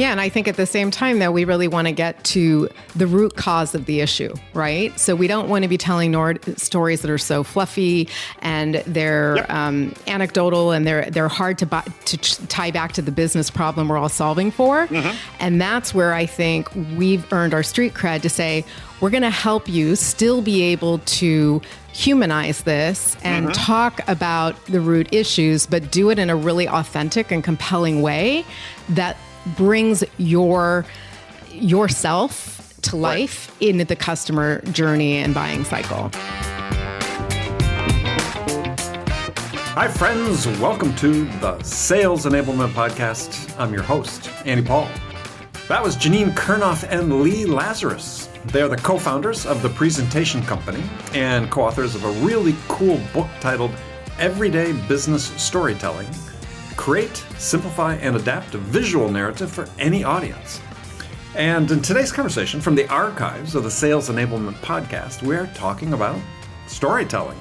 Yeah, and I think at the same time, though, we really want to get to the root cause of the issue, right? So we don't want to be telling stories that are so fluffy and they're anecdotal and they're hard to tie back to the business problem we're all solving for. And that's where I think we've earned our street cred to say, we're going to help you still be able to humanize this and talk about the root issues, but do it in a really authentic and compelling way that brings yourself to life in the customer journey and buying cycle. Hi, friends. Welcome to the Sales Enablement Podcast. I'm your host, Andy Paul. That was Janine Kurnoff and Lee Lazarus. They are the co-founders of The Presentation Company and co-authors of a really cool book titled Everyday Business Storytelling: Create, Simplify, and Adapt a Visual Narrative for Any Audience. And in today's conversation from the archives of the Sales Enablement Podcast, we are talking about storytelling.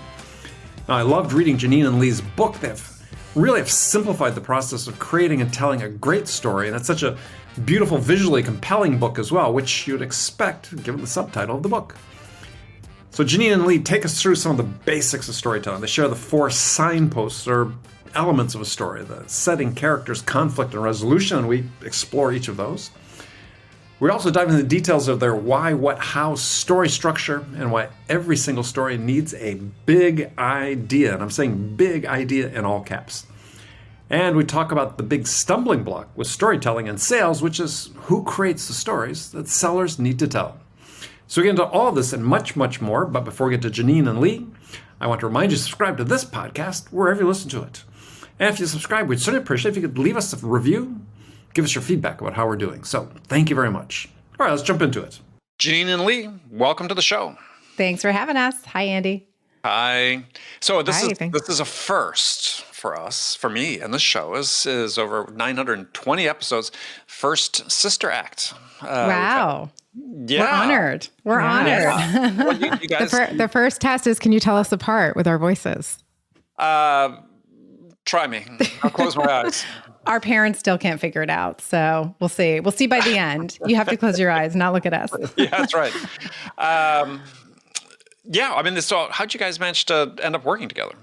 Now, I loved reading Janine and Lee's book. They really have simplified the process of creating and telling a great story, and it's such a beautiful, visually compelling book as well, which you'd expect given the subtitle of the book. So Janine and Lee take us through some of the basics of storytelling. They share the 4 signposts or elements of a story: the setting, characters, conflict, and resolution, and we explore each of those. We also dive into the details of their why, what, how story structure, and why every single story needs a big idea. And I'm saying big idea in all caps. And we talk about the big stumbling block with storytelling and sales, which is who creates the stories that sellers need to tell. So we get into all of this and much, much more. But before we get to Janine and Lee, I want to remind you to subscribe to this podcast wherever you listen to it. And if you subscribe, we'd certainly appreciate it if you could leave us a review, give us your feedback about how we're doing. So thank you very much. All right, let's jump into it. Janine and Lee, welcome to the show. Thanks for having us. Hi, Andy. Hi. So this is a first for us, for me, and this show is over 920 episodes. First sister act. Wow. Yeah. We're honored. We're honored. Yeah. Well, you guys, the first test is, can you tell us apart with our voices? Try me. I'll close my eyes. Our parents still can't figure it out, so we'll see. We'll see by the end. You have to close your eyes, not look at us. Yeah, that's right. Yeah, I mean, so how'd you guys manage to end up working together?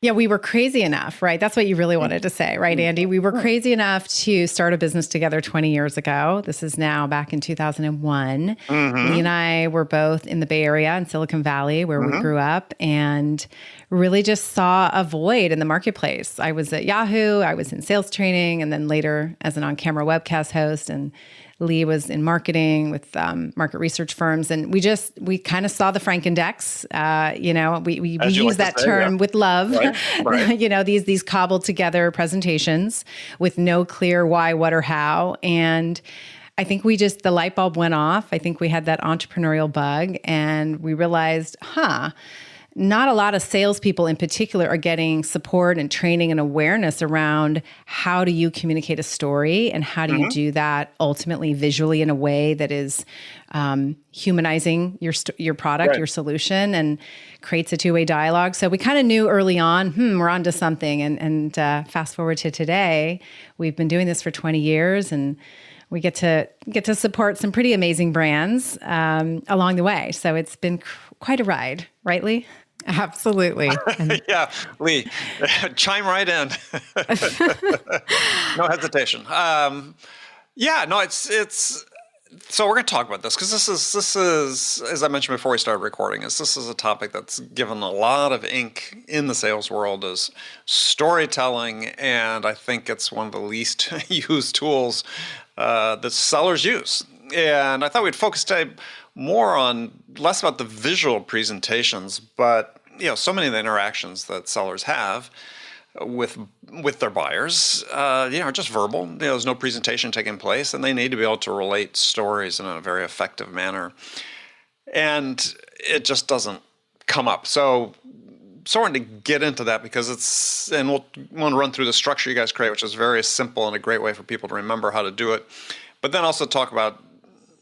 Yeah, we were crazy enough, right? That's what you really wanted to say, right, Andy? We were crazy enough to start a business together 20 years ago. This is now back in 2001. Lee and I were both in the Bay Area in Silicon Valley, where we grew up, and really just saw a void in the marketplace. I was at Yahoo, I was in sales training, and then later as an on-camera webcast host, and Lee was in marketing with market research firms. And we kind of saw the Frankendex, we use that term with love, right. These cobbled together presentations with no clear why, what, or how. And I think the light bulb went off. I think we had that entrepreneurial bug and we realized, not a lot of salespeople in particular are getting support and training and awareness around how do you communicate a story and how do you do that ultimately visually in a way that is humanizing your product, your solution, and creates a two-way dialogue. So we kind of knew early on, we're onto something. And fast forward to today, we've been doing this for 20 years and we get to support some pretty amazing brands along the way. So it's been quite a ride, right, Lee? Absolutely. Yeah, Lee, chime right in. No hesitation. It's. So we're going to talk about this because this is, as I mentioned before we started recording, this is a topic that's given a lot of ink in the sales world as storytelling, and I think it's one of the least used tools that sellers use. And I thought we'd focus today more on less about the visual presentations, but so many of the interactions that sellers have with their buyers, are just verbal. There's no presentation taking place, and they need to be able to relate stories in a very effective manner. And it just doesn't come up. So I wanted to get into that because and we'll want to run through the structure you guys create, which is very simple and a great way for people to remember how to do it. But then also talk about,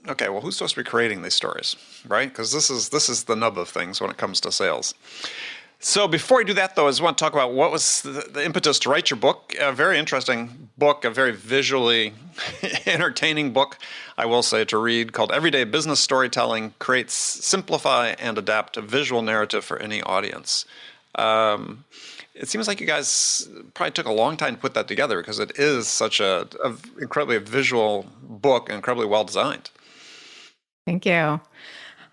okay, well, who's supposed to be creating these stories, right? Because this is the nub of things when it comes to sales. So before we do that, though, I just want to talk about what was the impetus to write your book. A very interesting book, a very visually entertaining book, I will say, to read, called Everyday Business Storytelling: Creates, Simplify, and Adapt a Visual Narrative for Any Audience. It seems like you guys probably took a long time to put that together because it is such a incredibly visual book, incredibly well designed. Thank you.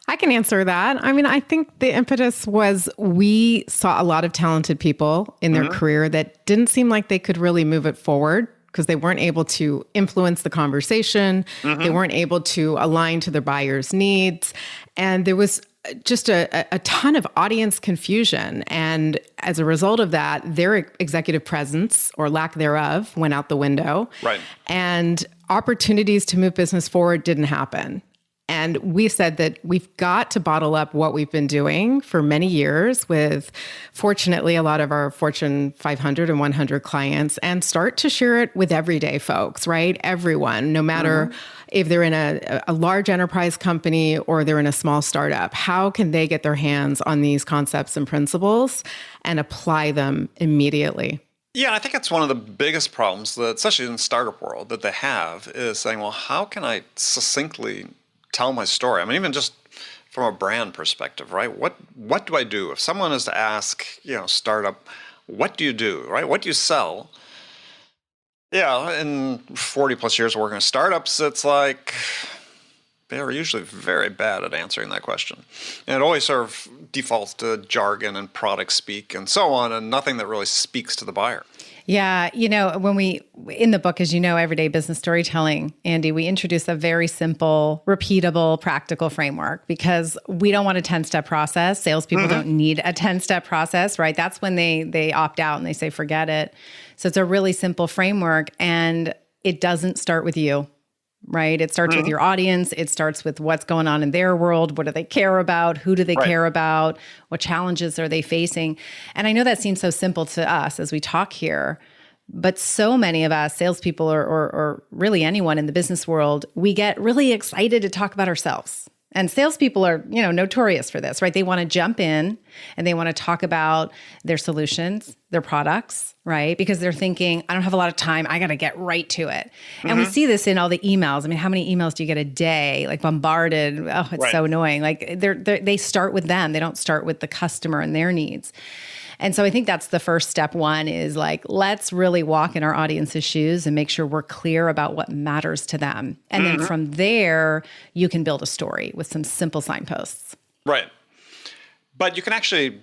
I can answer that. I mean, I think the impetus was we saw a lot of talented people in their career that didn't seem like they could really move it forward because they weren't able to influence the conversation. They weren't able to align to their buyers' needs. And there was just a ton of audience confusion. And as a result of that, their executive presence or lack thereof went out the window. Right. And opportunities to move business forward didn't happen. And we said that we've got to bottle up what we've been doing for many years with, fortunately, a lot of our Fortune 500 and 100 clients and start to share it with everyday folks, right? Everyone, no matter if they're in a large enterprise company or they're in a small startup, how can they get their hands on these concepts and principles and apply them immediately? Yeah, I think it's one of the biggest problems that, especially in the startup world, that they have is saying, well, how can I succinctly tell my story? I mean, even just from a brand perspective, right? What do I do? If someone is to ask, startup, what do you do, right? What do you sell? Yeah, in 40 plus years working with startups, it's like they're usually very bad at answering that question. And it always sort of defaults to jargon and product speak and so on, and nothing that really speaks to the buyer. Yeah. When in the book, as you know, Everyday Business Storytelling, Andy, we introduce a very simple, repeatable, practical framework because we don't want a 10-step process. Salespeople don't need a 10-step process, right? That's when they opt out and they say, forget it. So it's a really simple framework and it doesn't start with you, right? It starts with your audience. It starts with what's going on in their world. What do they care about? Who do they care about? What challenges are they facing? And I know that seems so simple to us as we talk here, but so many of us, salespeople or really anyone in the business world, we get really excited to talk about ourselves. And salespeople are, notorious for this, right? They want to jump in and they want to talk about their solutions, their products, right? Because they're thinking, I don't have a lot of time. I got to get right to it. And we see this in all the emails. I mean, how many emails do you get a day? Like bombarded. Oh, it's so annoying. Like they start with them. They don't start with the customer and their needs. And so I think that's the first step one is like, let's really walk in our audience's shoes and make sure we're clear about what matters to them. And then from there, you can build a story with some simple signposts. Right. But you can actually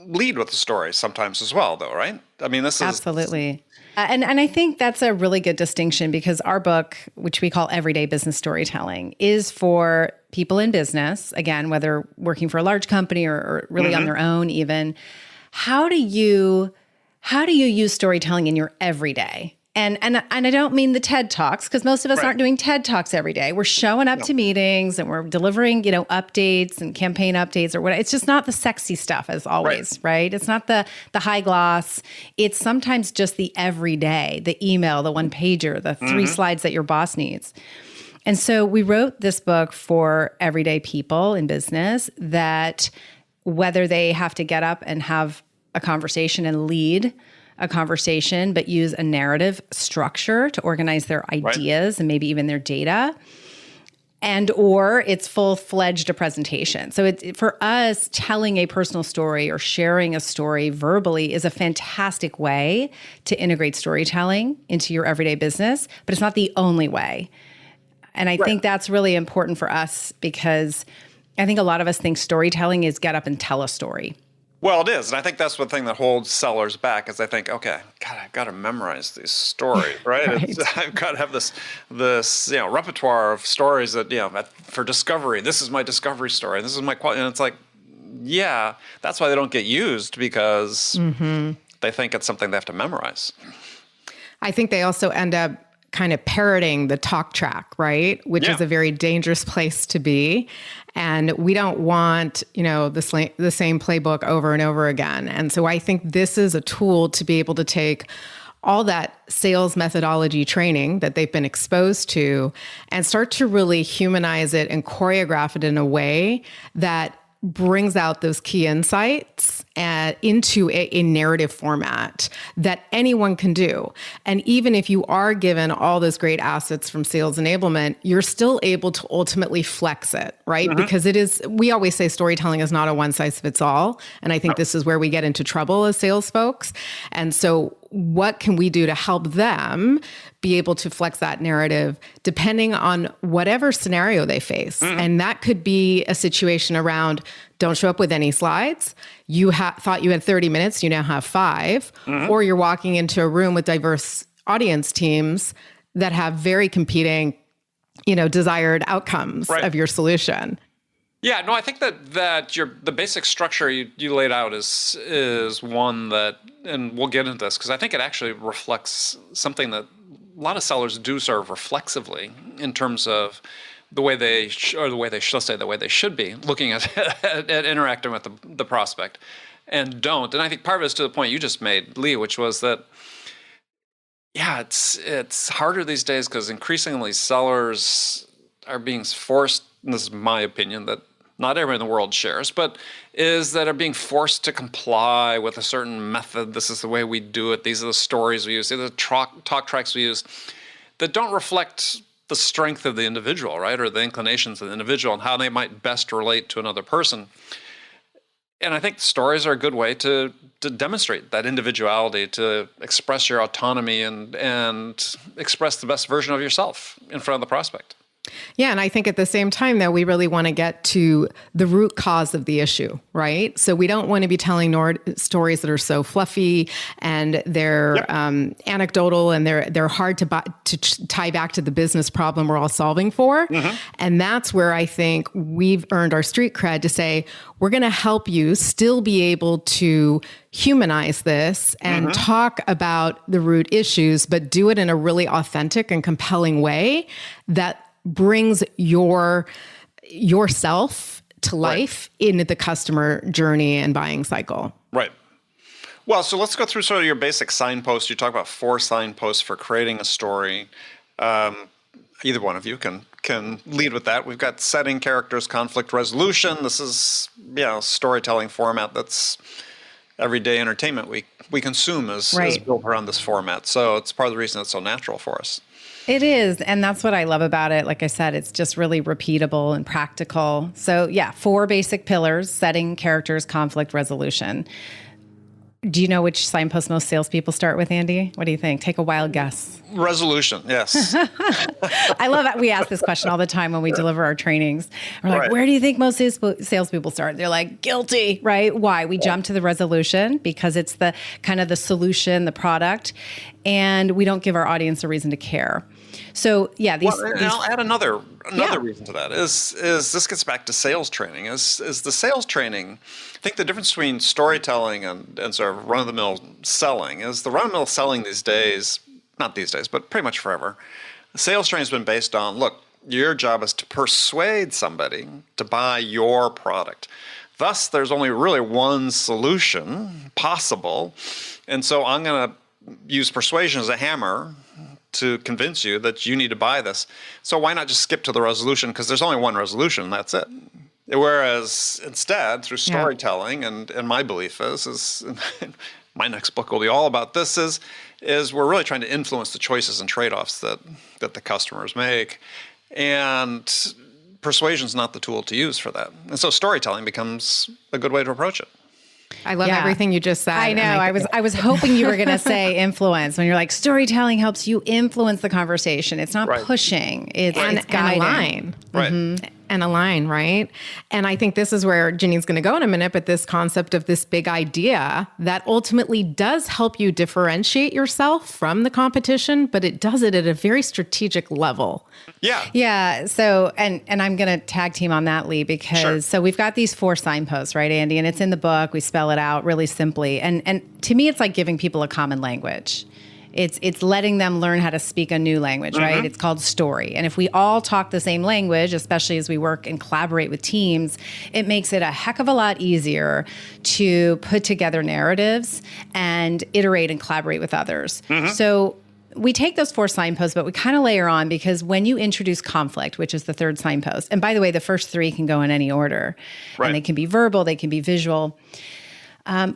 lead with the story sometimes as well, though, right? I mean, this is... Absolutely. And I think that's a really good distinction because our book, which we call Everyday Business Storytelling, is for people in business, again, whether working for a large company or really on their own even. How do you use storytelling in your everyday? And I don't mean the TED Talks, because most of us aren't doing TED Talks every day. We're showing up to meetings and we're delivering, updates and campaign updates or whatever. It's just not the sexy stuff as always, right? It's not the high gloss. It's sometimes just the everyday, the email, the one pager, the 3 slides that your boss needs. And so we wrote this book for everyday people in business that whether they have to get up and have a conversation and lead a conversation, but use a narrative structure to organize their ideas and maybe even their data, and or it's full-fledged a presentation. So for us, telling a personal story or sharing a story verbally is a fantastic way to integrate storytelling into your everyday business, but it's not the only way. And I think that's really important for us because I think a lot of us think storytelling is get up and tell a story. Well, it is. And I think that's one thing that holds sellers back is they think, okay, God, I've got to memorize these stories, right? I've got to have this repertoire of stories that, for discovery, this is my discovery story. This is my quality. And it's like, yeah, that's why they don't get used because they think it's something they have to memorize. I think they also end up kind of parroting the talk track, right? Which is a very dangerous place to be. And we don't want, the same playbook over and over again. And so I think this is a tool to be able to take all that sales methodology training that they've been exposed to and start to really humanize it and choreograph it in a way that brings out those key insights into a narrative format that anyone can do. And even if you are given all those great assets from sales enablement, you're still able to ultimately flex it, right? Because we always say storytelling is not a one size fits all. And I think this is where we get into trouble as sales folks. And so what can we do to help them be able to flex that narrative depending on whatever scenario they face? And that could be a situation around, don't show up with any slides. You thought you had 30 minutes, you now have 5, or you're walking into a room with diverse audience teams that have very competing, desired outcomes of your solution. Yeah, no, I think that the basic structure you laid out is one that, and we'll get into this because I think it actually reflects something that a lot of sellers do sort of reflexively in terms of the way they should be looking at interacting with the prospect, and don't. And I think part of it is to the point you just made, Lee, which was that, yeah, it's harder these days because increasingly sellers are being forced, and this is my opinion, that not everyone in the world shares, but is that are being forced to comply with a certain method. This is the way we do it. These are the stories we use. These are the talk tracks we use that don't reflect the strength of the individual, right? Or the inclinations of the individual and how they might best relate to another person. And I think stories are a good way to demonstrate that individuality, to express your autonomy and express the best version of yourself in front of the prospect. Yeah. And I think at the same time, though, we really want to get to the root cause of the issue, right? So we don't want to be telling stories that are so fluffy and they're anecdotal and they're hard to tie back to the business problem we're all solving for. And that's where I think we've earned our street cred to say, we're going to help you still be able to humanize this and talk about the root issues, but do it in a really authentic and compelling way that brings yourself to life in the customer journey and buying cycle. Right. Well, so let's go through sort of your basic signposts. You talk about 4 signposts for creating a story. Either one of you can lead with that. We've got setting, characters, conflict resolution. This is storytelling format that's everyday entertainment we consume is built around this format. So it's part of the reason it's so natural for us. It is. And that's what I love about it. Like I said, it's just really repeatable and practical. So 4 basic pillars: setting, characters, conflict, resolution. Do you know which signpost most salespeople start with, Andy? What do you think? Take a wild guess. Resolution, yes. I love that we ask this question all the time when we deliver our trainings. We're like, where do you think most salespeople start? They're like, guilty, right? Why? We jump to the resolution because it's the kind of the solution, the product, and we don't give our audience a reason to care. So I'll add another reason to that is this gets back to sales training. Is the sales training? I think the difference between storytelling and sort of run-of-the-mill selling is the run-of-the-mill selling these days, not these days, but pretty much forever. Sales training has been based on, look, your job is to persuade somebody to buy your product. Thus, there's only really one solution possible, and so I'm going to use persuasion as a hammer to convince you that you need to buy this. So why not just skip to the resolution? Because there's only one resolution, that's it. Whereas instead, through storytelling, and my belief is my next book will be all about this, is we're really trying to influence the choices and trade-offs that the customers make. And persuasion is not the tool to use for that. And so storytelling becomes a good way to approach it. I love everything you just said. I know. I was hoping you were going to say influence when you're like, storytelling helps you influence the conversation. It's not pushing. It's guiding. And align. Right. Mm-hmm. And align, right? And I think this is where Janine's going to go in a minute, but this concept of this big idea that ultimately does help you differentiate yourself from the competition, but it does it at a very strategic level. Yeah. Yeah. So, and I'm going to tag team on that, Lee, because so we've got these 4 signposts, right, Andy? And it's in the book. We spell it out really simply. And to me, it's like giving people a common language. It's letting them learn how to speak a new language, right? It's called story. And if we all talk the same language, especially as we work and collaborate with teams, it makes it a heck of a lot easier to put together narratives and iterate and collaborate with others. So we take those 4 signposts, but we kind of layer on because when you introduce conflict, which is the 3rd signpost, and by the way, the first 3 can go in any order, and they can be verbal, they can be visual.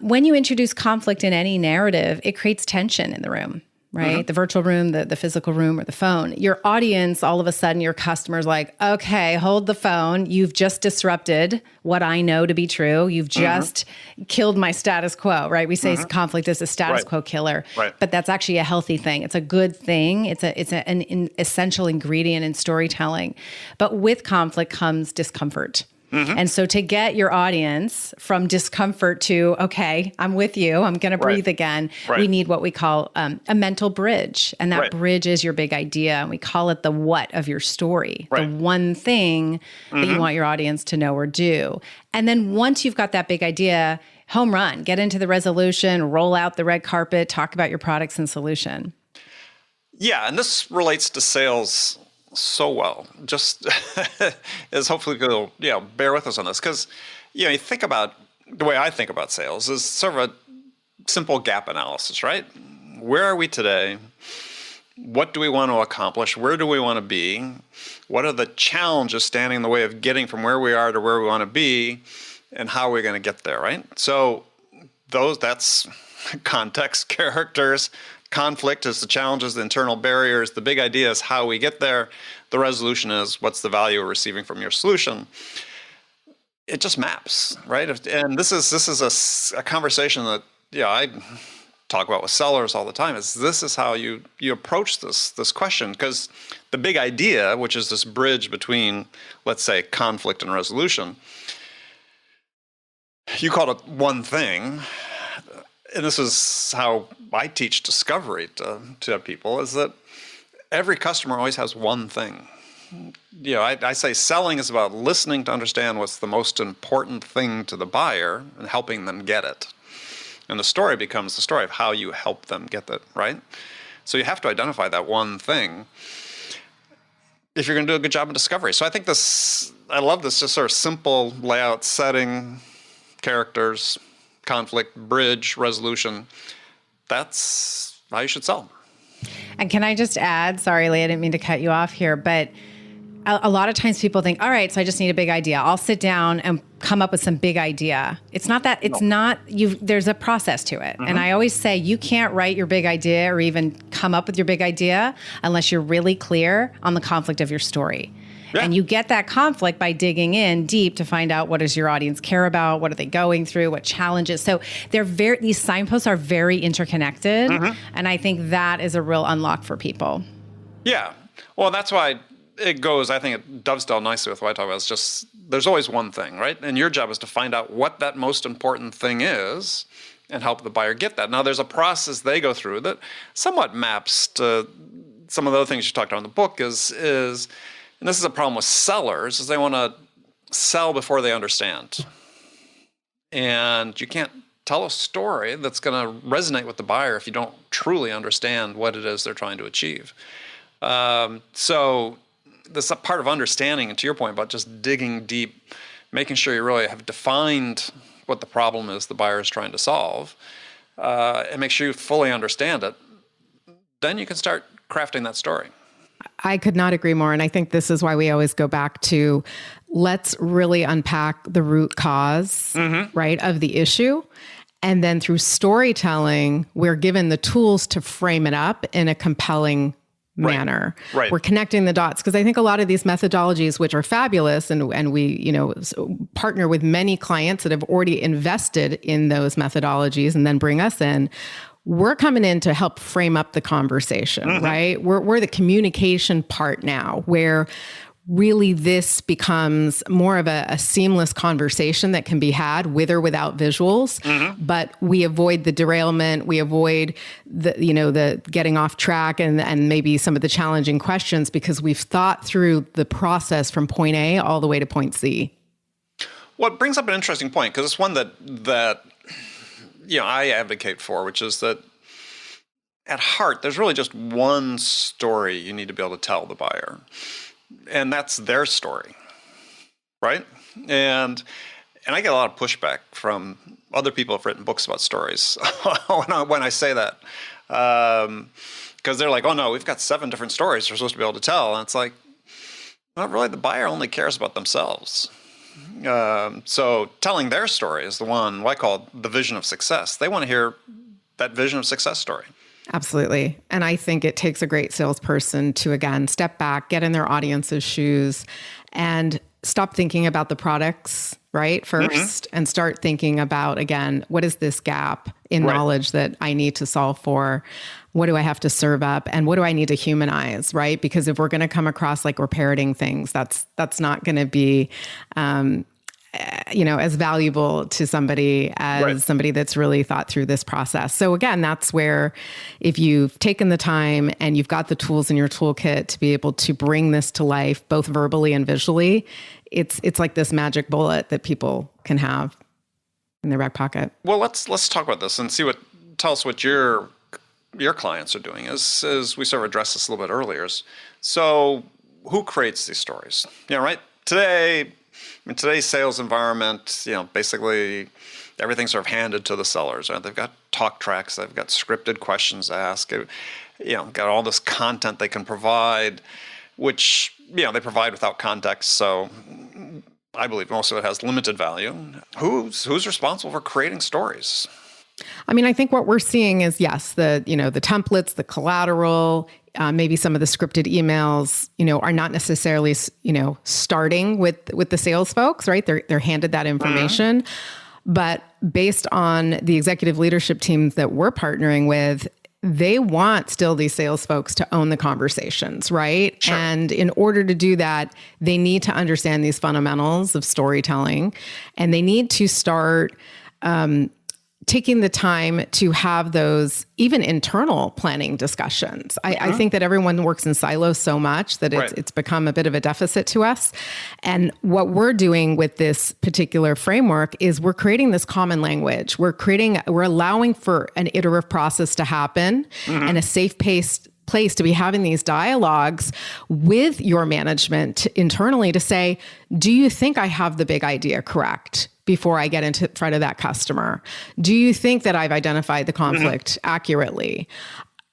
When you introduce conflict in any narrative, it creates tension in the room, right? The virtual room, the physical room, or the phone. Your audience, all of a sudden, your customer's like, okay, hold the phone. You've just disrupted what I know to be true. You've just killed my status quo, right? We say conflict is a status quo killer, but that's actually a healthy thing. It's a good thing. It's an essential ingredient in storytelling. But with conflict comes discomfort. And so to get your audience from discomfort to, okay, I'm with you, I'm going to breathe again, we need what we call a mental bridge. And that bridge is your big idea. And we call it the what of your story, the one thing that you want your audience to know or do. And then once you've got that big idea, home run, get into the resolution, roll out the red carpet, talk about your products and solution. Yeah, and this relates to sales so well. Just as hopefully you'll bear with us on this, because you think about the way I think about sales is sort of a simple gap analysis, right? Where are we today? What do we want to accomplish? Where do we want to be? What are the challenges standing in the way of getting from where we are to where we want to be? And how are we going to get there, right? So that's context, characters. Conflict is the challenges, the internal barriers. The big idea is how we get there. The resolution is what's the value we're receiving from your solution. It just maps, right? And this is a conversation that I talk about with sellers all the time. This is how you approach this question, because the big idea, which is this bridge between, let's say, conflict and resolution, you called it one thing. And this is how I teach discovery to people, is that every customer always has one thing. I say selling is about listening to understand what's the most important thing to the buyer and helping them get it. And the story becomes the story of how you help them get it, right? So you have to identify that one thing if you're going to do a good job of discovery. So I love this just sort of simple layout, setting, characters, conflict, bridge, resolution. That's how you should sell. And can I just add, sorry, Lee, I didn't mean to cut you off here, but a lot of times people think, all right, so I just need a big idea. I'll sit down and come up with some big idea. It's not that, there's a process to it. And I always say you can't write your big idea or even come up with your big idea unless you're really clear on the conflict of your story. Yeah. And you get that conflict by digging in deep to find out what does your audience care about, what are they going through, what challenges. So these signposts are very interconnected, and I think that is a real unlock for people. Yeah, well, that's why I think it dovetails nicely with what I talk about. It's just there's always one thing, right? And your job is to find out what that most important thing is and help the buyer get that. Now, there's a process they go through that somewhat maps to some of the other things you talked about in the book is and this is a problem with sellers, is they want to sell before they understand. And you can't tell a story that's going to resonate with the buyer if you don't truly understand what it is they're trying to achieve. So this part of understanding, and to your point about just digging deep, making sure you really have defined what the problem is the buyer is trying to solve, and make sure you fully understand it, then you can start crafting that story. I could not agree more. And I think this is why we always go back to let's really unpack the root cause, right, of the issue. And then through storytelling, we're given the tools to frame it up in a compelling manner. Right. We're connecting the dots, because I think a lot of these methodologies, which are fabulous, and we, partner with many clients that have already invested in those methodologies and then bring us in. We're coming in to help frame up the conversation, right? We're the communication part now, where really this becomes more of a seamless conversation that can be had with or without visuals, but we avoid the derailment, we avoid the getting off track and maybe some of the challenging questions, because we've thought through the process from point A all the way to point C. Well, it brings up an interesting point, because it's one that I advocate for, which is that at heart, there's really just one story you need to be able to tell the buyer, and that's their story, right? And I get a lot of pushback from other people who've written books about stories when I say that, because they're like, oh no, we've got 7 different stories we're supposed to be able to tell, and it's like, not really. The buyer only cares about themselves. So telling their story is the one I call the vision of success. They want to hear that vision of success story. Absolutely. And I think it takes a great salesperson to, again, step back, get in their audience's shoes, and stop thinking about the products, right, first, and start thinking about, again, what is this gap in knowledge that I need to solve for? What do I have to serve up? And what do I need to humanize, right? Because if we're going to come across like we're parroting things, that's not going to be as valuable to somebody as somebody that's really thought through this process. So again, that's where if you've taken the time and you've got the tools in your toolkit to be able to bring this to life, both verbally and visually, it's like this magic bullet that people can have in their back pocket. Well, let's talk about this and tell us what your clients are doing. As we sort of addressed this a little bit earlier. So who creates these stories? Right? Today, in today's sales environment, basically everything's sort of handed to the sellers. Right? They've got talk tracks, they've got scripted questions to ask, got all this content they can provide, which, they provide without context. So I believe most of it has limited value. Who's responsible for creating stories? I mean, I think what we're seeing is, yes, the templates, the collateral, maybe some of the scripted emails, are not necessarily, starting with the sales folks, right? They're handed that information. But based on the executive leadership teams that we're partnering with, they want still these sales folks to own the conversations, right? Sure. And in order to do that, they need to understand these fundamentals of storytelling, and they need to start taking the time to have those even internal planning discussions. I think that everyone works in silos so much that it's become a bit of a deficit to us. And what we're doing with this particular framework is we're creating this common language. We're allowing for an iterative process to happen and a safe place to be having these dialogues with your management internally to say, do you think I have the big idea correct before I get into front of that customer? Do you think that I've identified the conflict accurately?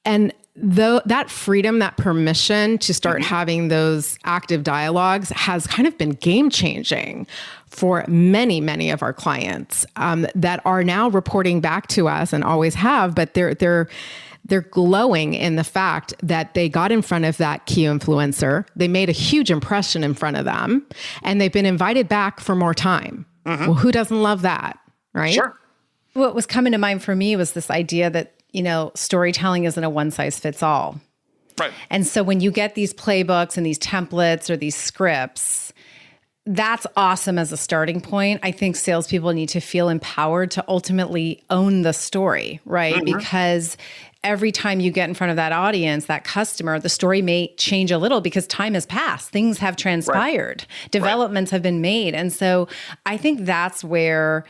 And that freedom, that permission to start having those active dialogues has kind of been game changing for many, many of our clients that are now reporting back to us and always have, but they're glowing in the fact that they got in front of that key influencer. They made a huge impression in front of them, and they've been invited back for more time. Well, who doesn't love that, right? Sure. What was coming to mind for me was this idea that, storytelling isn't a one size fits all. Right. And so when you get these playbooks and these templates or these scripts, that's awesome as a starting point. I think salespeople need to feel empowered to ultimately own the story, right? Because every time you get in front of that audience, that customer, the story may change a little because time has passed. Things have transpired. Developments have been made. And so I think that's where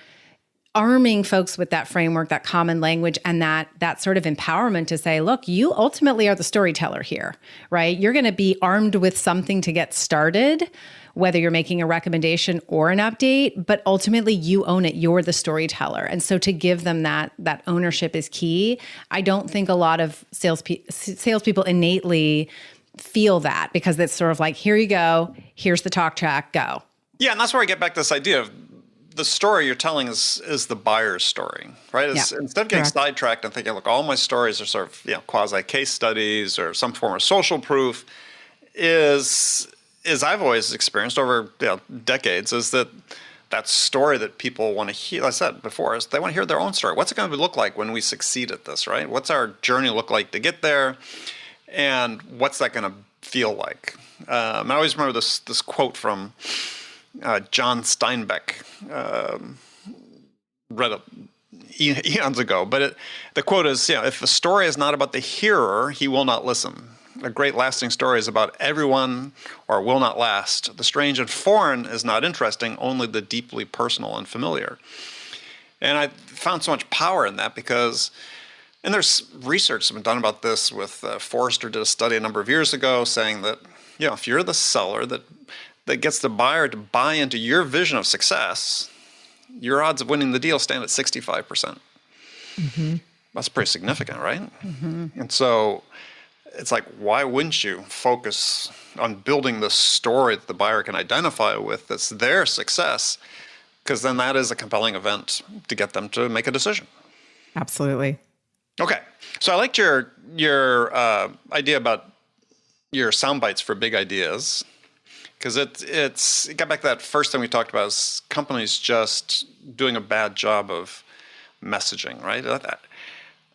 arming folks with that framework, that common language, and that sort of empowerment to say, look, you ultimately are the storyteller here, right? You're going to be armed with something to get started, whether you're making a recommendation or an update, but ultimately you own it. You're the storyteller. And so to give them that ownership is key. I don't think a lot of salespeople innately feel that, because it's sort of like, here you go, here's the talk track, go. Yeah, and that's where I get back to this idea of the story you're telling is the buyer's story, right? Instead of getting sidetracked and thinking, look, all my stories are sort of quasi case studies or some form of social proof, is I've always experienced over decades, is that story that people want to hear, like I said before, is they want to hear their own story. What's it going to look like when we succeed at this, right? What's our journey look like to get there? And what's that going to feel like? I always remember this quote from John Steinbeck, read it eons ago, but the quote is, if a story is not about the hearer, he will not listen. A great lasting story is about everyone or will not last. The strange and foreign is not interesting, only the deeply personal and familiar. And I found so much power in that because, and there's research that's been done about this with Forrester did a study a number of years ago saying that, if you're the seller that gets the buyer to buy into your vision of success, your odds of winning the deal stand at 65%. That's pretty significant, right? And so it's like, why wouldn't you focus on building the story that the buyer can identify with that's their success? Because then that is a compelling event to get them to make a decision. Absolutely. Okay. So I liked your idea about your sound bites for big ideas, because it got back to that first thing we talked about is companies just doing a bad job of messaging, right?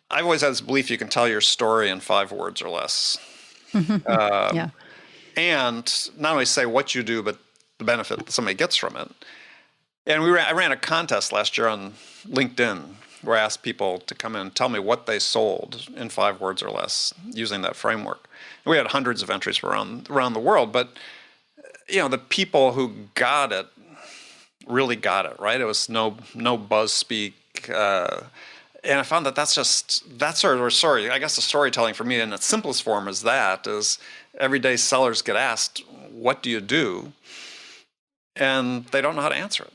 I've always had this belief you can tell your story in 5 words or less. Yeah. And not only say what you do, but the benefit that somebody gets from it. And I ran a contest last year on LinkedIn where I asked people to come in and tell me what they sold in 5 words or less using that framework. And we had hundreds of entries from around the world, but the people who got it really got it, right? It was no buzz speak. And I found that's sort of story. I guess the storytelling for me in its simplest form is everyday sellers get asked, what do you do? And they don't know how to answer it.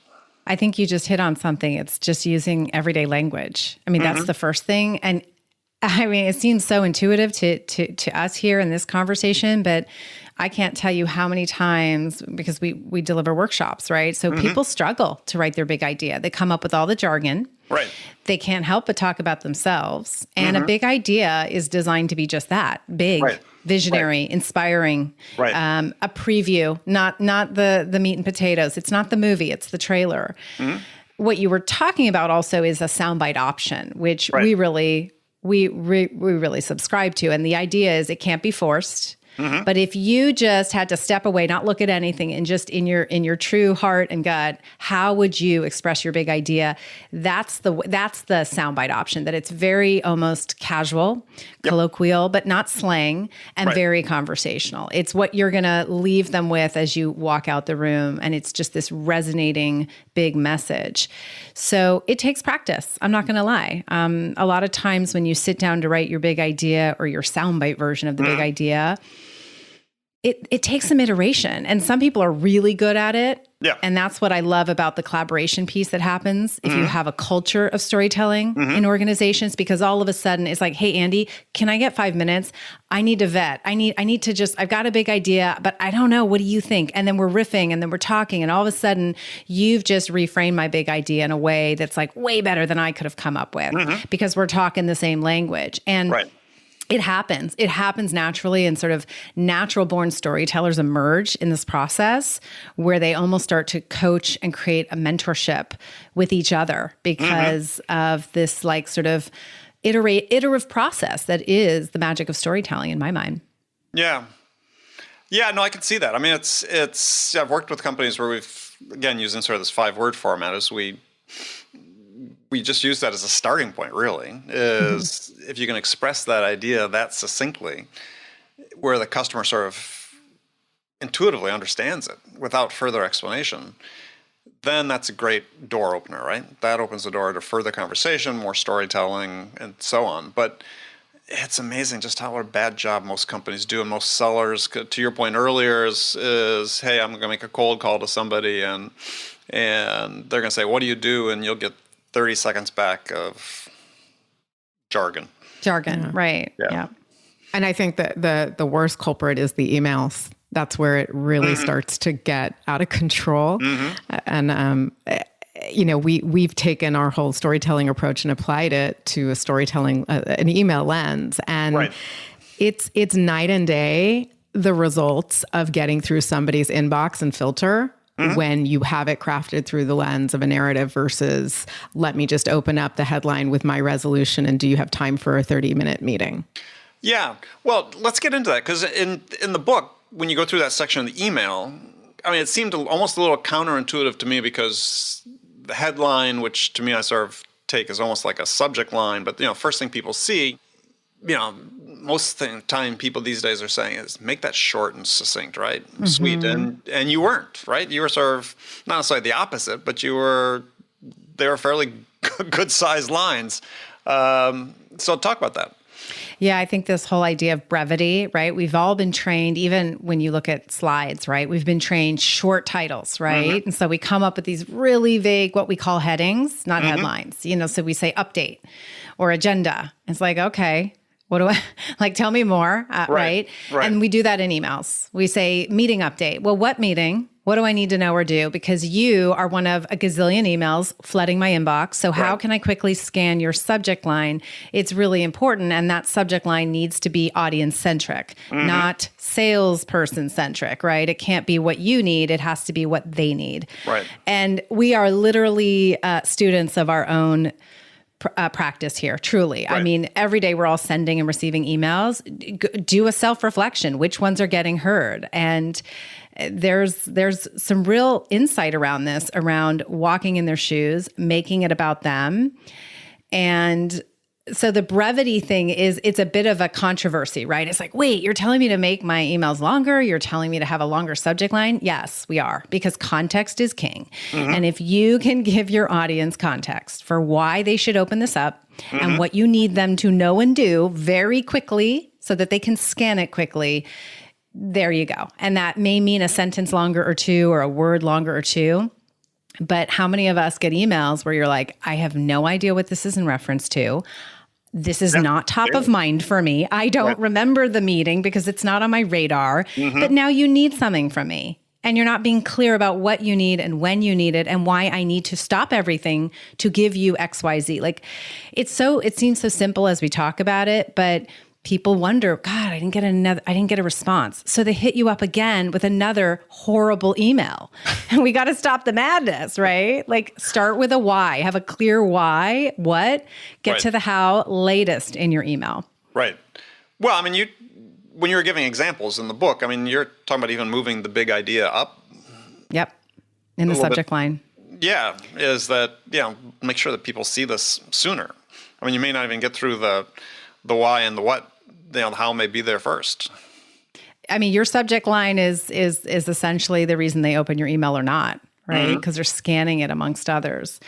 I think you just hit on something. It's just using everyday language. I mean, that's the first thing. And I mean, it seems so intuitive to us here in this conversation, but I can't tell you how many times, because we deliver workshops, right? So people struggle to write their big idea. They come up with all the jargon. Right. They can't help but talk about themselves. And a big idea is designed to be just that, big, visionary, inspiring, a preview, not the meat and potatoes. It's not the movie, it's the trailer. What you were talking about also is a soundbite option, which we really subscribe to. And the idea is it can't be forced. But if you just had to step away, not look at anything, and just in your true heart and gut, how would you express your big idea? That's the soundbite option. That it's very almost casual, colloquial, but not slang, and very conversational. It's what you're going to leave them with as you walk out the room, and it's just this resonating big message. So it takes practice. I'm not going to lie. A lot of times when you sit down to write your big idea or your soundbite version of the big idea, it takes some iteration, and some people are really good at it. Yeah. And that's what I love about the collaboration piece that happens if you have a culture of storytelling in organizations, because all of a sudden it's like, hey, Andy, can I get 5 minutes? I need to vet. I need to just, I've got a big idea, but I don't know. What do you think? And then we're riffing, and then we're talking, and all of a sudden you've just reframed my big idea in a way that's like way better than I could have come up with because we're talking the same language. And it happens. It happens naturally, and sort of natural-born storytellers emerge in this process where they almost start to coach and create a mentorship with each other because of this like sort of iterative process that is the magic of storytelling in my mind. Yeah. Yeah, no, I can see that. I mean, I've worked with companies where we've, again, using sort of this 5-word format as we just use that as a starting point, really, is if you can express that idea that succinctly, where the customer sort of intuitively understands it without further explanation, then that's a great door opener, right? That opens the door to further conversation, more storytelling, and so on. But it's amazing just what a bad job most companies do, and most sellers, to your point earlier, is hey, I'm going to make a cold call to somebody, and they're going to say, what do you do? And you'll get 30 seconds back of jargon. Right. Yeah. And I think that the worst culprit is the emails. That's where it really starts to get out of control. And, we've taken our whole storytelling approach and applied it to an email lens. And it's night and day, the results of getting through somebody's inbox and filter when you have it crafted through the lens of a narrative versus let me just open up the headline with my resolution and do you have time for a 30-minute meeting? Yeah. Well, let's get into that, because in the book, when you go through that section of the email, I mean, it seemed almost a little counterintuitive to me, because the headline, which to me I sort of take as almost like a subject line, but first thing people see, most of the time people these days are saying is make that short and succinct, right? Sweet. And you weren't, right? You were sort of not necessarily the opposite, but they were fairly good sized lines. So talk about that. Yeah, I think this whole idea of brevity, right? We've all been trained, even when you look at slides, right? We've been trained short titles, right? And so we come up with these really vague, what we call headings, not headlines. So we say update or agenda. It's like, okay, What do I like? Tell me more. Right. Right. And we do that in emails. We say meeting update. Well, what meeting? What do I need to know or do? Because you are one of a gazillion emails flooding my inbox. So how can I quickly scan your subject line? It's really important. And that subject line needs to be audience centric, not salesperson centric, right? It can't be what you need. It has to be what they need. Right. And we are literally students of our own practice here, truly. Right. I mean, every day we're all sending and receiving emails. Do a self-reflection. Which ones are getting heard? And there's some real insight around this, around walking in their shoes, making it about them. And so the brevity thing is, it's a bit of a controversy, right? It's like, wait, you're telling me to make my emails longer? You're telling me to have a longer subject line? Yes, we are, because context is king. And if you can give your audience context for why they should open this up and what you need them to know and do very quickly so that they can scan it quickly, there you go. And that may mean a sentence longer or two, or a word longer or two. But how many of us get emails where you're like, I have no idea what this is in reference to. This is not top of mind for me. I don't remember the meeting because it's not on my radar. But now you need something from me. And you're not being clear about what you need and when you need it and why I need to stop everything to give you XYZ. Like, it seems so simple as we talk about it, but people wonder, God, I didn't get a response. So they hit you up again with another horrible email. And we got to stop the madness, right? Like, start with a why, have a clear why, what, get to the how latest in your email. Right. Well, I mean, when you were giving examples in the book, I mean, you're talking about even moving the big idea up. Yep. In the subject line. Yeah. Is that, make sure that people see this sooner. I mean, you may not even get through the why and the what. The how may be there first. I mean, your subject line is essentially the reason they open your email or not, right? Because they're scanning it amongst others.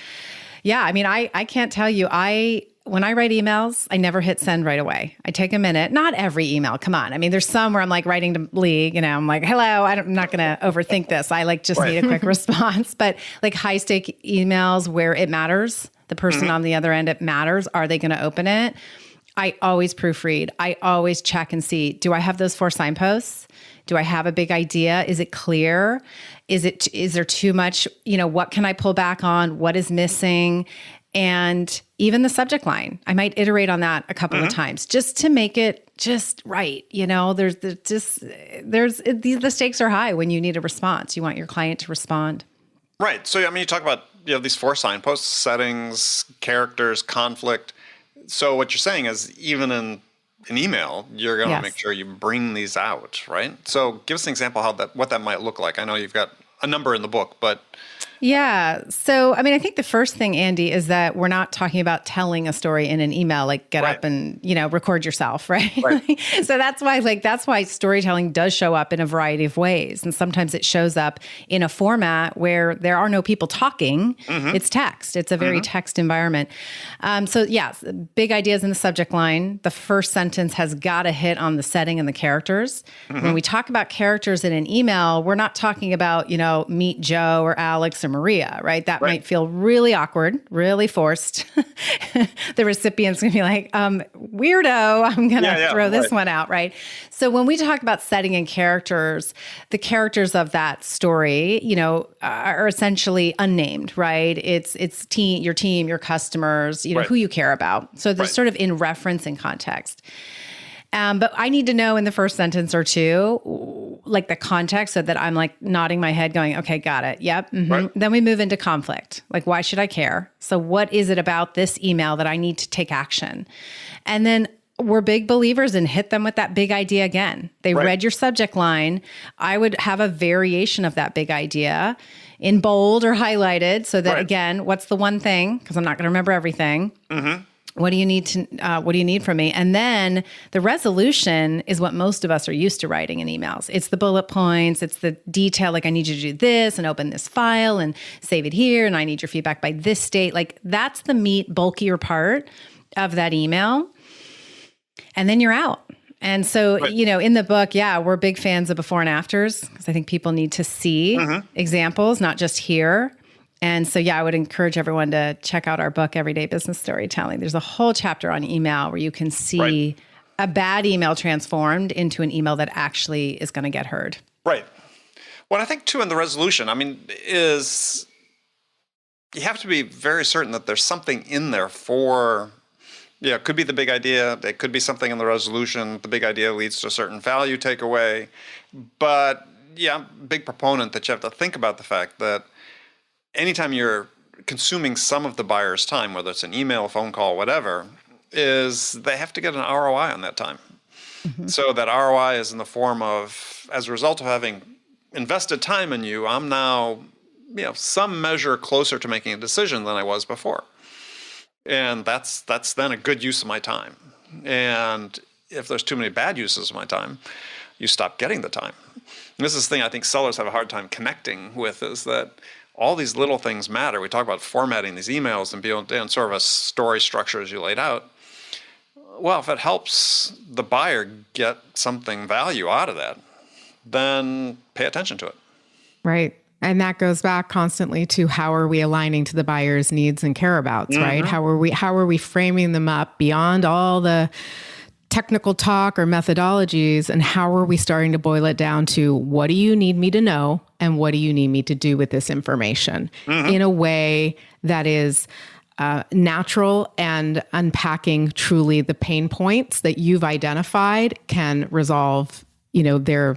Yeah, I mean, I can't tell you. When I write emails, I never hit send right away. I take a minute. Not every email. Come on. I mean, there's some where I'm like writing to Lee, I'm like, hello, I'm not going to overthink this. I just need a quick response. But like high stake emails where it matters, the person on the other end, it matters. Are they going to open it? I always proofread. I always check and see, do I have those 4 signposts? Do I have a big idea? Is it clear? Is there too much, what can I pull back on? What is missing? And even the subject line, I might iterate on that a couple of times just to make it just right. The stakes are high when you need a response. You want your client to respond. Right. So, I mean, you talk about, these 4 signposts: settings, characters, conflict. So what you're saying is, even in an email, you're going to make sure you bring these out, right? So give us an example what that might look like. I know you've got a number in the book, but... Yeah. So, I mean, I think the first thing, Andy, is that we're not talking about telling a story in an email, like get up and, record yourself, right? So that's why storytelling does show up in a variety of ways. And sometimes it shows up in a format where there are no people talking. It's text. It's a very text environment. So yes, big ideas in the subject line. The first sentence has got to hit on the setting and the characters. When we talk about characters in an email, we're not talking about, meet Joe or Alex or Maria, right? That might feel really awkward, really forced. The recipient's going to be like, weirdo, I'm going to throw this one out, right? So when we talk about setting and characters, the characters of that story, are essentially unnamed, right? It's your team, your customers, who you care about. So they're sort of in reference and context. But I need to know in the first sentence or two, like the context, so that I'm like nodding my head going, okay, got it. Yep. Then we move into conflict. Like, why should I care? So what is it about this email that I need to take action? And then we're big believers in hit them with that big idea again. They read your subject line. I would have a variation of that big idea in bold or highlighted, so that again, what's the one thing? Because I'm not going to remember everything. What do you need from me? And then the resolution is what most of us are used to writing in emails. It's the bullet points. It's the detail. Like, I need you to do this and open this file and save it here. And I need your feedback by this date. Like, that's the meat, bulkier part of that email. And then you're out. And so, in the book, we're big fans of before and afters, because I think people need to see examples, not just hear. And so, I would encourage everyone to check out our book, Everyday Business Storytelling. There's a whole chapter on email where you can see a bad email transformed into an email that actually is going to get heard. Right. Well, I think too in the resolution, is you have to be very certain that there's something in there for, it could be the big idea. It could be something in the resolution. The big idea leads to a certain value takeaway. But big proponent that you have to think about the fact that anytime you're consuming some of the buyer's time, whether it's an email, a phone call, whatever, is they have to get an ROI on that time. Mm-hmm. So that ROI is in the form of, as a result of having invested time in you, I'm now, some measure closer to making a decision than I was before. And that's then a good use of my time. And if there's too many bad uses of my time, you stop getting the time. And this is the thing I think sellers have a hard time connecting with, is that all these little things matter. We talk about formatting these emails and being sort of a story structure as you laid out. Well, if it helps the buyer get something value out of that, then pay attention to it. Right. And that goes back constantly to how are we aligning to the buyer's needs and care abouts, mm-hmm. right? How are we framing them up beyond all the technical talk or methodologies, and how are we starting to boil it down to what do you need me to know and what do you need me to do with this information mm-hmm. in a way that is natural and unpacking truly the pain points that you've identified can resolve their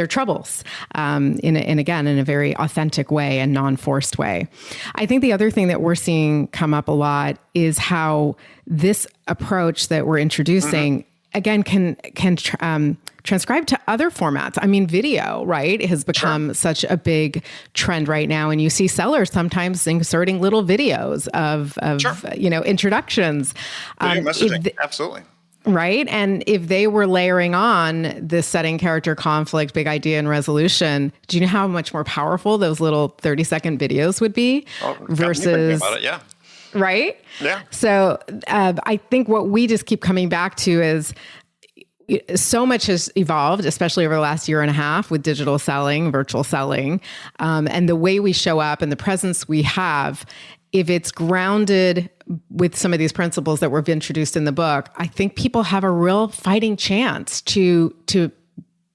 troubles in a very authentic way and non-forced way. I think the other thing that we're seeing come up a lot is how this approach that we're introducing mm-hmm. again can transcribe to other formats. Video, right, has become such a big trend right now, and you see sellers sometimes inserting little videos of introductions. Messaging, absolutely. Right. And if they were layering on this setting, character, conflict, big idea, and resolution, do you know how much more powerful those little 30-second videos would be versus about it, yeah. Right? Yeah. So I think what we just keep coming back to is so much has evolved, especially over the last year and a half with digital selling, virtual selling, and the way we show up and the presence we have. If it's grounded with some of these principles that we've introduced in the book, I think people have a real fighting chance to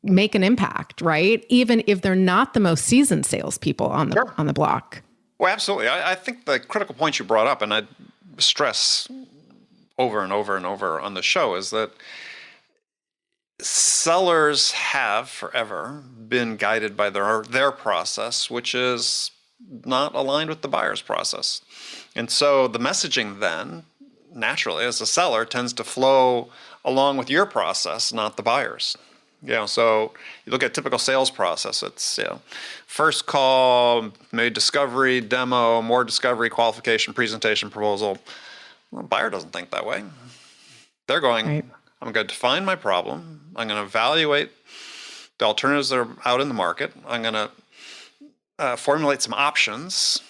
make an impact, right? Even if they're not the most seasoned salespeople on the block. Well, absolutely. I think the critical point you brought up, and I stress over and over and over on the show, is that sellers have forever been guided by their process, which is not aligned with the buyer's process. And so the messaging then, naturally, as a seller, tends to flow along with your process, not the buyer's. So you look at a typical sales process, it's first call, maybe discovery, demo, more discovery, qualification, presentation, proposal. Well, the buyer doesn't think that way. They're going, right. I'm going to define my problem. I'm going to evaluate the alternatives that are out in the market. I'm going to formulate some options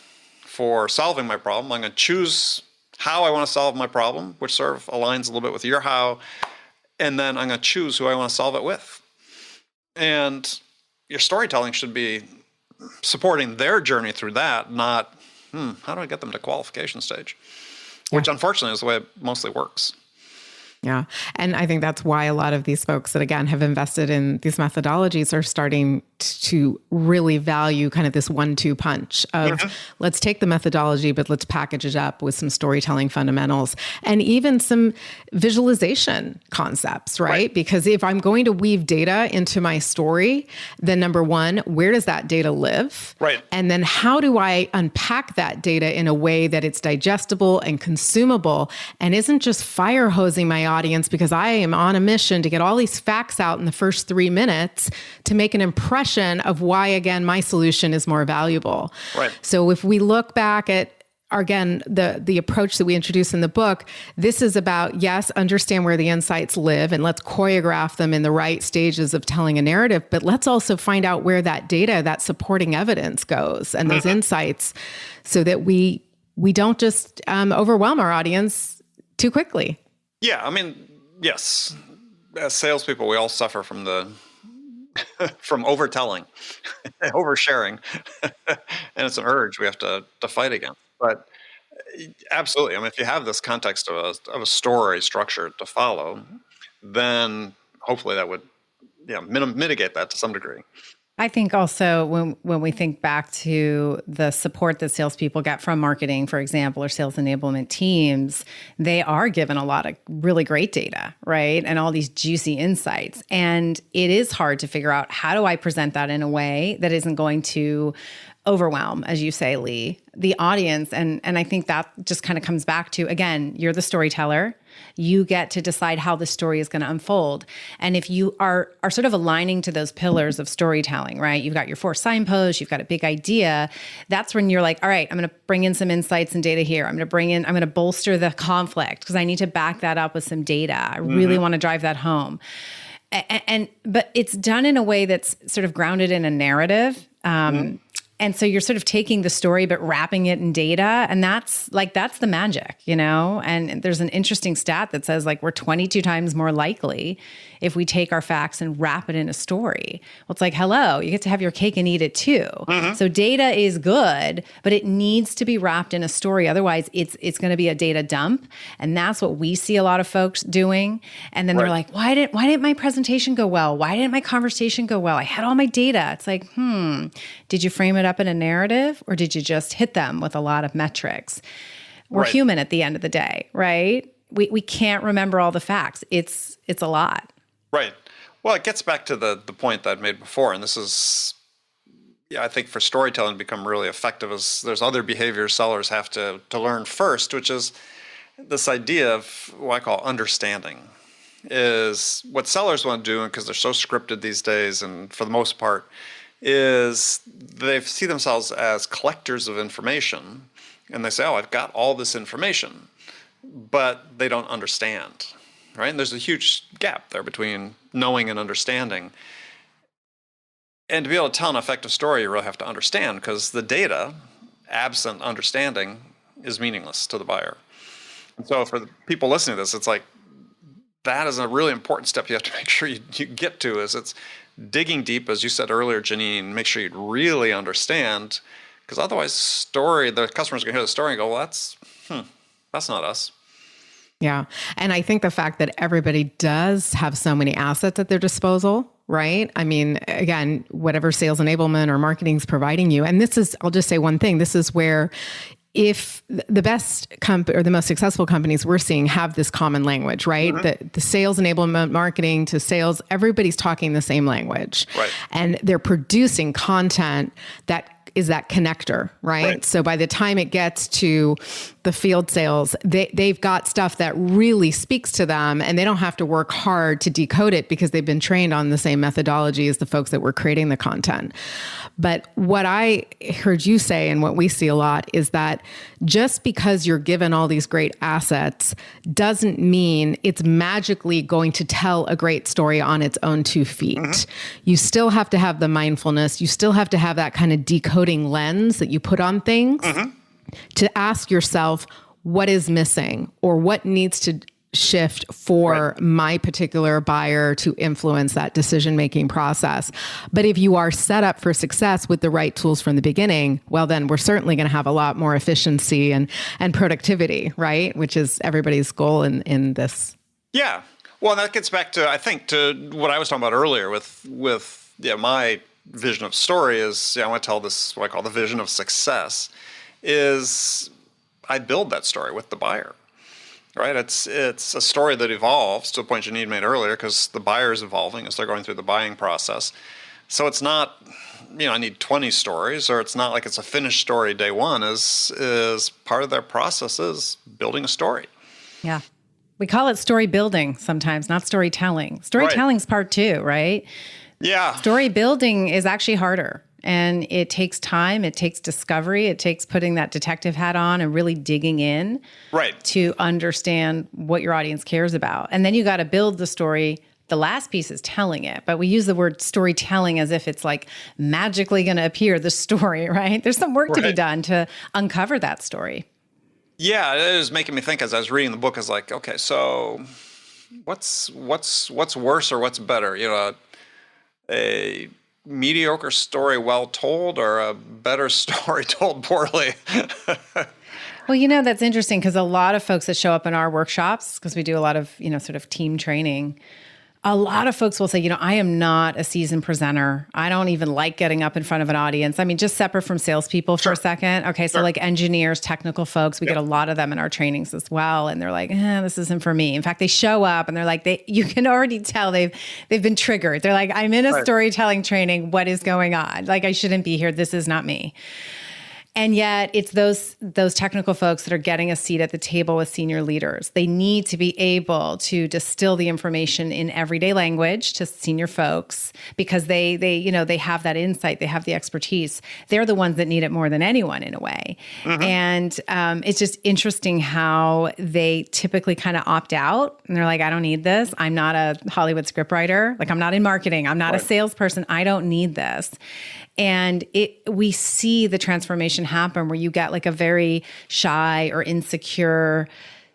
for solving my problem. I'm going to choose how I want to solve my problem, which sort of aligns a little bit with your how, and then I'm going to choose who I want to solve it with. And your storytelling should be supporting their journey through that, not, how do I get them to qualification stage? Which unfortunately is the way it mostly works. Yeah. And I think that's why a lot of these folks that, again, have invested in these methodologies are starting to really value kind of this 1-2 punch of let's take the methodology, but let's package it up with some storytelling fundamentals and even some visualization concepts, right? Because if I'm going to weave data into my story, then number one, where does that data live? Right. And then how do I unpack that data in a way that it's digestible and consumable and isn't just fire hosing my audience because I am on a mission to get all these facts out in the first 3 minutes to make an impression of why, again, my solution is more valuable. Right. So if we look back at, again, the approach that we introduce in the book, this is about, yes, understand where the insights live and let's choreograph them in the right stages of telling a narrative, but let's also find out where that data, that supporting evidence goes and those insights so that we don't just overwhelm our audience too quickly. Yeah, yes. As salespeople, we all suffer from from overtelling, oversharing, and it's an urge we have to fight against. But absolutely, if you have this context of a story structure to follow, then hopefully that would mitigate that to some degree. I think also when we think back to the support that salespeople get from marketing, for example, or sales enablement teams, they are given a lot of really great data, right? And all these juicy insights. And it is hard to figure out, how do I present that in a way that isn't going to overwhelm, as you say, Lee, the audience. And I think that just kind of comes back to, again, you're the storyteller. You get to decide how the story is going to unfold. And if you are sort of aligning to those pillars of storytelling, right? You've got your 4 signposts, you've got a big idea. That's when you're like, all right, I'm going to bring in some insights and data here. I'm going to bolster the conflict because I need to back that up with some data. I really want to drive that home. But it's done in a way that's sort of grounded in a narrative. And so you're sort of taking the story, but wrapping it in data. And that's the magic, And there's an interesting stat that says we're 22 times more likely if we take our facts and wrap it in a story. Well, it's like, hello, you get to have your cake and eat it too. So data is good, but it needs to be wrapped in a story. Otherwise, it's going to be a data dump. And that's what we see a lot of folks doing. And then they're like, why didn't my presentation go well? Why didn't my conversation go well? I had all my data. It's like, did you frame it up in a narrative, or did you just hit them with a lot of metrics? We're human at the end of the day, right? We can't remember all the facts. It's a lot. Right. Well, it gets back to the point that I made before, and this is, I think for storytelling to become really effective, is there's other behaviors sellers have to learn first, which is this idea of what I call understanding. Is what sellers want to do, because they're so scripted these days, and for the most part, is they see themselves as collectors of information, and they say, oh, I've got all this information, but they don't understand, right? And there's a huge gap there between knowing and understanding. And to be able to tell an effective story, you really have to understand, because the data, absent understanding, is meaningless to the buyer. And so for the people listening to this, it's like, that is a really important step you have to make sure you get to, is it's digging deep, as you said earlier, Janine, make sure you really understand, because otherwise the customer's going to hear the story and go, well, that's not us. Yeah. And I think the fact that everybody does have so many assets at their disposal, right? I mean, again, whatever sales enablement or marketing is providing you, and this is, I'll just say one thing, this is where if the best or the most successful companies we're seeing have this common language, right? The sales enablement, marketing to sales, everybody's talking the same language. Right. And they're producing content that is that connector, right? So by the time it gets to the field sales, they've got stuff that really speaks to them, and they don't have to work hard to decode it because they've been trained on the same methodology as the folks that were creating the content. But what I heard you say, and what we see a lot, is that just because you're given all these great assets doesn't mean it's magically going to tell a great story on its own 2 feet. You still have to have the mindfulness. You still have to have that kind of decoding lens that you put on things to ask yourself, what is missing, or what needs to shift for my particular buyer to influence that decision-making process. But if you are set up for success with the right tools from the beginning, well, then we're certainly going to have a lot more efficiency and productivity, right? Which is everybody's goal in this. Yeah. Well, that gets back to, I think, to what I was talking about earlier with my vision of story is, I want to tell this, what I call the vision of success, is I build that story with the buyer. Right, it's a story that evolves to a point Janine made earlier, because the buyer is evolving as they're going through the buying process. So it's not, I need 20 stories, or it's not like it's a finished story day one. Is part of their process is building a story. Yeah, we call it story building sometimes, not storytelling. Storytelling's part 2, right? Yeah, story building is actually harder. And it takes time, it takes discovery, it takes putting that detective hat on and really digging in to understand what your audience cares about. And then you got to build the story. The last piece is telling it, but we use the word storytelling as if it's like magically going to appear, the story, right? There's some work to be done to uncover that story. Yeah, it is making me think as I was reading the book, I was like, okay, so what's worse or what's better? A mediocre story well told, or a better story told poorly? Well, that's interesting because a lot of folks that show up in our workshops, because we do a lot of, sort of team training, a lot of folks will say, I am not a seasoned presenter. I don't even like getting up in front of an audience. I mean, just separate from salespeople for a second. Okay. So like engineers, technical folks, we get a lot of them in our trainings as well. And they're like, this isn't for me. In fact, they show up and they're like, you can already tell they've been triggered. They're like, I'm in a storytelling training. What is going on? Like, I shouldn't be here. This is not me. And yet it's those technical folks that are getting a seat at the table with senior leaders. They need to be able to distill the information in everyday language to senior folks because they have that insight, they have the expertise. They're the ones that need it more than anyone in a way. Mm-hmm. And it's just interesting how they typically kind of opt out and they're like, I don't need this. I'm not a Hollywood scriptwriter. Like, I'm not in marketing. I'm not a salesperson. I don't need this. And we see the transformation happen where you get like a very shy or insecure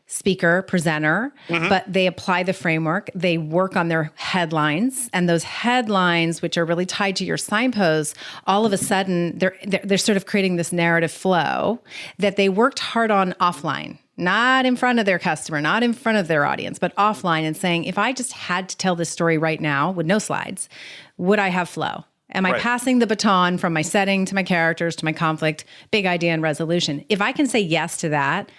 speaker, presenter, but they apply the framework, they work on their headlines, and those headlines, which are really tied to your signposts, all of a sudden they're sort of creating this narrative flow that they worked hard on offline. Not in front of their customer, not in front of their audience, but offline, and saying, if I just had to tell this story right now with no slides, would I have flow? Am I passing the baton from my setting to my characters to my conflict, big idea and resolution? If I can say yes to that,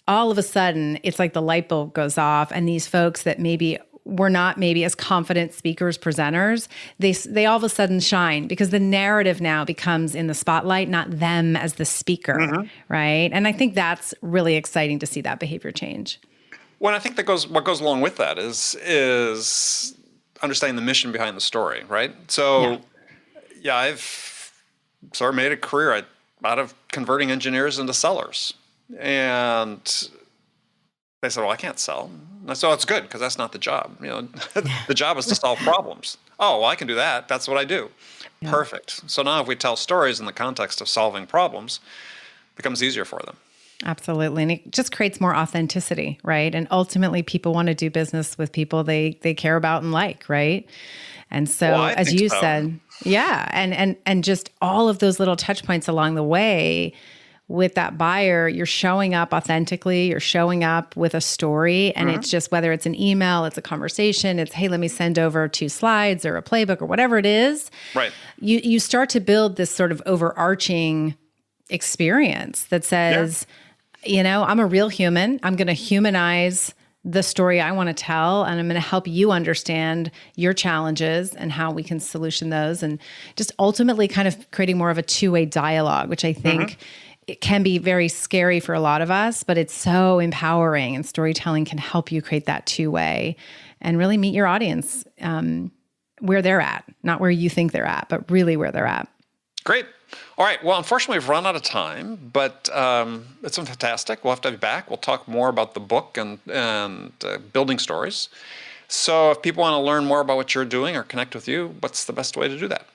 all of a sudden it's like the light bulb goes off, and these folks that maybe were not maybe as confident speakers, presenters, they all of a sudden shine because the narrative now becomes in the spotlight, not them as the speaker, right? And I think that's really exciting to see that behavior change. Well, I think what goes along with that is understanding the mission behind the story, right? So. Yeah, I've sort of made a career out of converting engineers into sellers. And they said, well, I can't sell. And I said, oh, it's good because that's not the job. The job is to solve problems. Oh, well, I can do that. That's what I do. Yeah. Perfect. So now if we tell stories in the context of solving problems, it becomes easier for them. Absolutely. And it just creates more authenticity, right? And ultimately, people want to do business with people they care about and like, right? And so, as you said, and just all of those little touch points along the way with that buyer, you're showing up authentically, you're showing up with a story, and it's just whether it's an email, it's a conversation, it's, hey, let me send over 2 slides or a playbook or whatever it is. Right. You start to build this sort of overarching experience that says, I'm a real human. I'm going to humanize the story I want to tell, and I'm going to help you understand your challenges and how we can solution those, and just ultimately kind of creating more of a two-way dialogue, which I think it can be very scary for a lot of us, but it's so empowering, and storytelling can help you create that two-way and really meet your audience where they're at, not where you think they're at, but really where they're at. Great. All right. Well, unfortunately, we've run out of time, but it's been fantastic. We'll have to have you back. We'll talk more about the book and building stories. So if people want to learn more about what you're doing or connect with you, what's the best way to do that?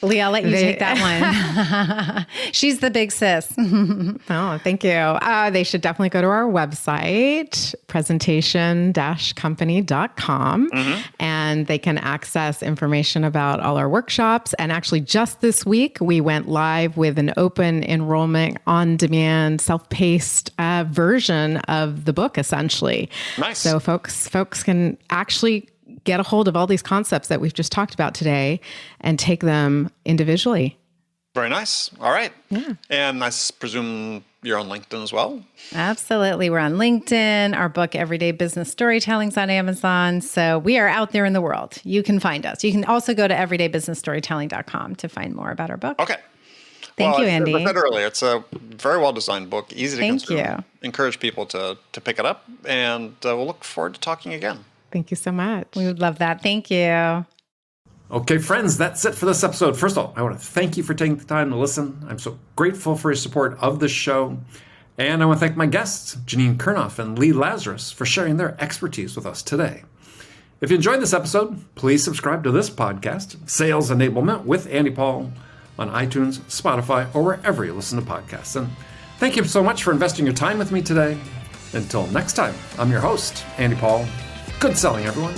Lee, I'll let you take that one. She's the big sis. Oh, thank you. They should definitely go to our website, presentation-company.com, and they can access information about all our workshops. And actually, just this week, we went live with an open enrollment, on-demand, self-paced version of the book, essentially. Nice. So folks can actually get a hold of all these concepts that we've just talked about today and take them individually. Very nice. All right. Yeah. And I presume you're on LinkedIn as well? Absolutely. We're on LinkedIn. Our book, Everyday Business Storytelling's on Amazon. So we are out there in the world. You can find us. You can also go to everydaybusinessstorytelling.com to find more about our book. Okay. Thank you, Andy. As I said earlier, it's a very well-designed book, easy to consume. Thank you. Encourage people to pick it up, and we'll look forward to talking again. Thank you so much. We would love that. Thank you. Okay, friends, that's it for this episode. First of all, I want to thank you for taking the time to listen. I'm so grateful for your support of this show. And I want to thank my guests, Janine Kurnoff and Lee Lazarus, for sharing their expertise with us today. If you enjoyed this episode, please subscribe to this podcast, Sales Enablement with Andy Paul, on iTunes, Spotify, or wherever you listen to podcasts. And thank you so much for investing your time with me today. Until next time, I'm your host, Andy Paul. Good selling, everyone.